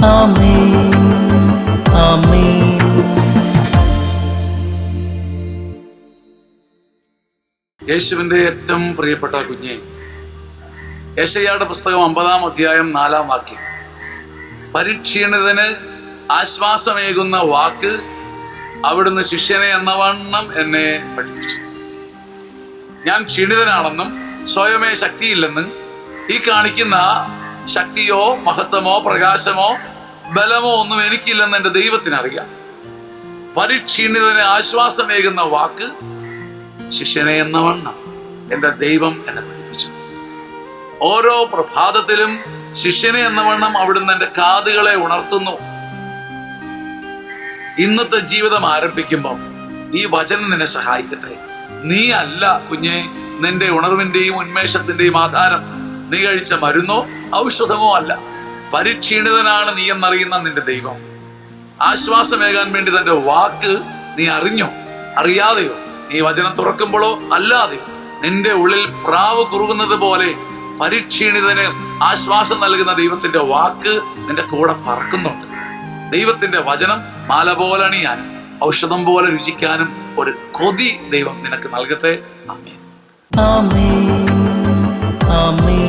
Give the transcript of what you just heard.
ആമേൻ ആമേൻ. യേശുവിൻ്റെ ഏറ്റവും പ്രിയപ്പെട്ട കുഞ്ഞെ, യെശയ്യായുടെ പുസ്തകം 50-ാം അധ്യായം 4-ാം വാക്യം, പരിക്ഷീണിതന് ആശ്വാസമേകുന്ന വാക്ക് അവിടുന്ന് ശിഷ്യനെ എന്നവണ്ണം എന്നെ പഠിപ്പിച്ചു. ഞാൻ ക്ഷീണിതനാണെന്നും സ്വയമേ ശക്തിയില്ലെന്നും ഈ കാണിക്കുന്ന ശക്തിയോ മഹത്വമോ പ്രകാശമോ ബലമോ ഒന്നും എനിക്കില്ലെന്ന് എൻ്റെ ദൈവത്തിനറിയാം. പരിക്ഷീണിതന് ആശ്വാസമേകുന്ന വാക്ക് ശിഷ്യനെ എന്നവണ്ണം എൻ്റെ ദൈവം എന്നെ പഠിപ്പിച്ചു. ഓരോ പ്രഭാതത്തിലും ശിഷ്യനെ എന്നവണ്ണം അവിടുന്ന് എൻ്റെ കാതുകളെ ഉണർത്തുന്നു. ഇന്നത്തെ ജീവിതം ആരംഭിക്കുമ്പോൾ ഈ വചനം നിന്നെ സഹായിക്കട്ടെ. നീ അല്ല കുഞ്ഞെ നിന്റെ ഉണർവിന്റെയും ഉന്മേഷത്തിന്റെയും ആധാരം. നീ കഴിച്ച മരുന്നോ ഔഷധമോ അല്ല. പരിക്ഷീണിതനാണ് നീ എന്നറിയുന്ന നിന്റെ ദൈവം ആശ്വാസമേകാൻ വേണ്ടി തന്റെ വാക്ക് നീ അറിഞ്ഞോ അറിയാതെയോ, നീ വചനം തുറക്കുമ്പോഴോ അല്ലാതെയോ, നിന്റെ ഉള്ളിൽ പ്രാവ് കുറുകുന്നത് പോലെ പരിക്ഷീണിതന് ആശ്വാസം നൽകുന്ന ദൈവത്തിന്റെ വാക്ക് നിന്റെ കൂടെ പറക്കുന്നുണ്ട്. ദൈവത്തിന്റെ വചനം മാല പോലെ അണിയാനും ഔഷധം പോലെ രുചിക്കാനും ഒരു കൊതി ദൈവം നിനക്ക് നൽകട്ടെ. ആമേൻ ആമേൻ ആമേൻ.